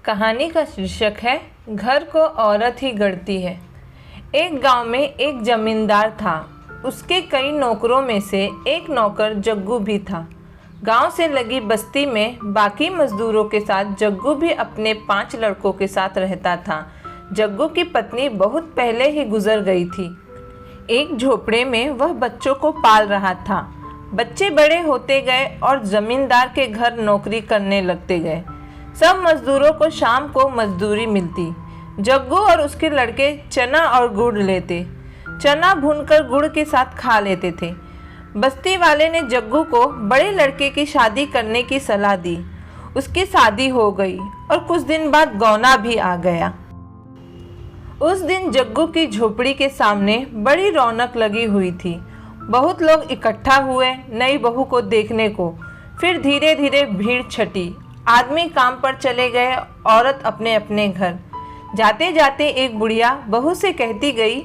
कहानी का शीर्षक है घर को औरत ही गढ़ती है। एक गांव में एक जमींदार था। उसके कई नौकरों में से एक नौकर जग्गू भी था। गांव से लगी बस्ती में बाकी मजदूरों के साथ जग्गू भी अपने 5 लड़कों के साथ रहता था। जग्गू की पत्नी बहुत पहले ही गुजर गई थी। एक झोपड़े में वह बच्चों को पाल रहा था। बच्चे बड़े होते गए और जमींदार के घर नौकरी करने लगते गए। सब मजदूरों को शाम को मजदूरी मिलती। जग्गू और उसके लड़के चना और गुड़ लेते। चना भूनकर गुड़ के साथ खा लेते थे। बस्ती वाले ने जग्गू को बड़े लड़के की शादी करने की सलाह दी। उसकी शादी हो गई और कुछ दिन बाद गौना भी आ गया। उस दिन जग्गू की झोपड़ी के सामने बड़ी रौनक लगी हुई थी। बहुत लोग इकट्ठा हुए नई बहू को देखने को। फिर धीरे धीरे भीड़ छटी। आदमी काम पर चले गए, औरत अपने अपने घर। जाते जाते एक बुढ़िया बहू से कहती गई,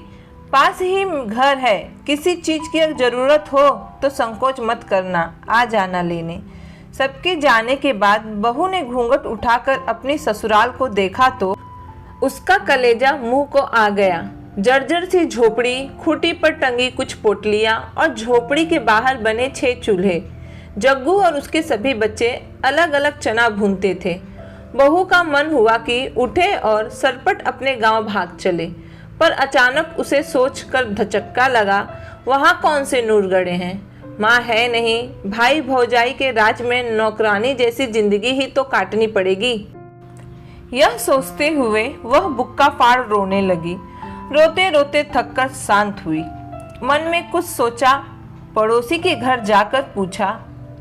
पास ही घर है, किसी चीज़ की ज़रूरत हो तो संकोच मत करना, आ जाना लेने। सबके जाने के बाद बहू ने घूंघट उठाकर अपनी ससुराल को देखा तो उसका कलेजा मुंह को आ गया। जर्जर सी झोपड़ी, खूंटी पर टंगी कुछ पोटलियां और झोपड़ी के बाहर बने 6 चूल्हे। जग्गू और उसके सभी बच्चे अलग अलग चना भूनते थे। बहू का मन हुआ कि उठे और सरपट अपने गांव भाग चले, पर अचानक उसे सोचकर धचक्का लगा, वहाँ कौन से नूर गड़े हैं, माँ है नहीं, भाई भौजाई के राज में नौकरानी जैसी जिंदगी ही तो काटनी पड़ेगी। यह सोचते हुए वह बुक्का फाड़ रोने लगी। रोते रोते थककर शांत हुई। मन में कुछ सोचा। पड़ोसी के घर जाकर पूछा,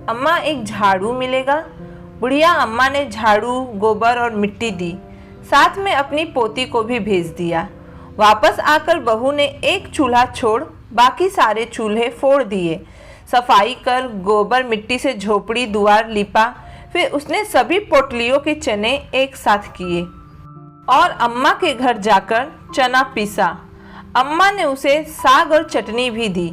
अम्मा एक झाड़ू मिलेगा? बुढ़िया अम्मा ने झाड़ू, गोबर और मिट्टी दी। साथ में अपनी पोती को भी भेज दिया। वापस आकर बहू ने एक चूल्हा छोड़ बाकी सारे चूल्हे फोड़ दिए। सफाई कर गोबर मिट्टी से झोपड़ी दुआर लिपा। फिर उसने सभी पोटलियों के चने एक साथ किए और अम्मा के घर जाकर चना पीसा। अम्मा ने उसे साग और चटनी भी दी।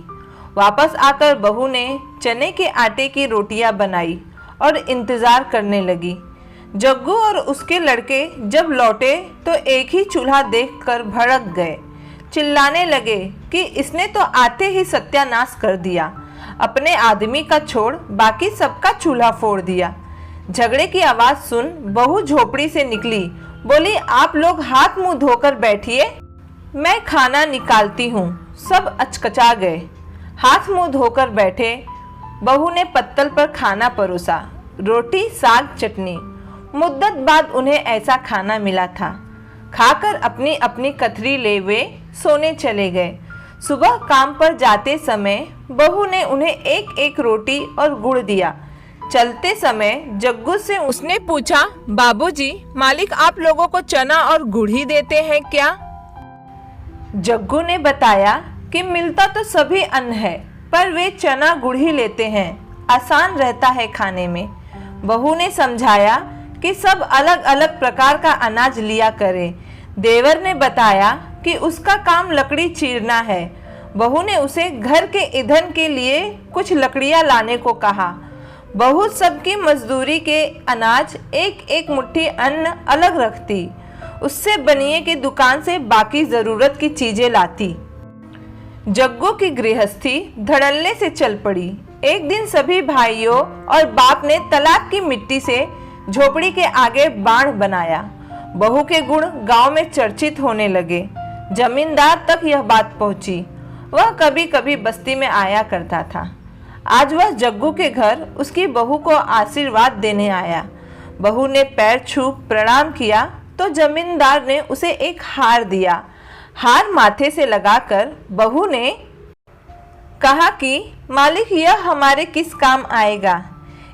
वापस आकर बहू ने चने के आटे की रोटियां बनाई और इंतज़ार करने लगी। जग्गू और उसके लड़के जब लौटे तो एक ही चूल्हा देखकर भड़क गए। चिल्लाने लगे कि इसने तो आते ही सत्यानाश कर दिया। अपने आदमी का छोड़ बाकी सबका चूल्हा फोड़ दिया। झगड़े की आवाज़ सुन बहू झोपड़ी से निकली। बोली, आप लोग हाथ मुंह धोकर बैठिए, मैं खाना निकालती हूँ। सब अचकचा गए। हाथ मुंह धोकर बैठे। बहू ने पत्तल पर खाना परोसा, रोटी साग चटनी। मुद्दत बाद उन्हें ऐसा खाना मिला था। खाकर अपनी अपनी कथरी ले वे सोने चले गए। सुबह काम पर जाते समय बहू ने उन्हें एक एक रोटी और गुड़ दिया। चलते समय जग्गू से उसने पूछा, बाबूजी मालिक आप लोगों को चना और गुड़ ही देते हैं क्या? जग्गू ने बताया कि मिलता तो सभी अन्न है, पर वे चना गुड़ ही लेते हैं, आसान रहता है खाने में। बहू ने समझाया कि सब अलग अलग प्रकार का अनाज लिया करें। देवर ने बताया कि उसका काम लकड़ी चीरना है। बहू ने उसे घर के ईंधन के लिए कुछ लकड़ियां लाने को कहा। बहू सबकी मजदूरी के अनाज एक एक मुट्ठी अन्न अलग रखती। उससे बनिए की दुकान से बाकी ज़रूरत की चीज़ें लाती। जग्गू की गृहस्थी धड़ल्ले से चल पड़ी। एक दिन सभी भाइयों और बाप ने तालाब की मिट्टी से झोपड़ी के आगे बाढ़ बनाया। बहू के गुण गांव में चर्चित होने लगे। जमींदार तक यह बात पहुंची। वह कभी कभी बस्ती में आया करता था। आज वह जग्गू के घर उसकी बहू को आशीर्वाद देने आया। बहू ने पैर छू प्रणाम किया तो जमींदार ने उसे एक हार दिया। हार माथे से लगाकर बहू ने कहा कि मालिक यह हमारे किस काम आएगा?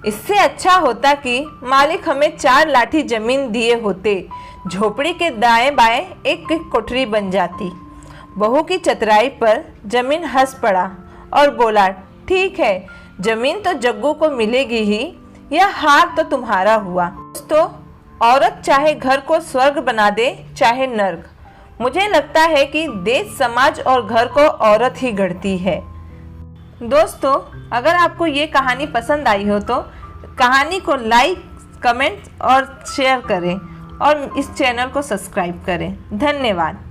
इससे अच्छा होता कि मालिक हमें 4 लाठी जमीन दिए होते, झोपड़ी के दाएं बाएं एक एक कोठरी बन जाती। बहू की चतराई पर जमीन हंस पड़ा और बोला, ठीक है, जमीन तो जग्गू को मिलेगी ही, यह हार तो तुम्हारा हुआ। दोस्तों, औरत चाहे घर को स्वर्ग बना दे चाहे नर्क, मुझे लगता है कि देश समाज और घर को औरत ही गढ़ती है। दोस्तों, अगर आपको ये कहानी पसंद आई हो तो कहानी को लाइक, कमेंट और शेयर करें और इस चैनल को सब्सक्राइब करें। धन्यवाद।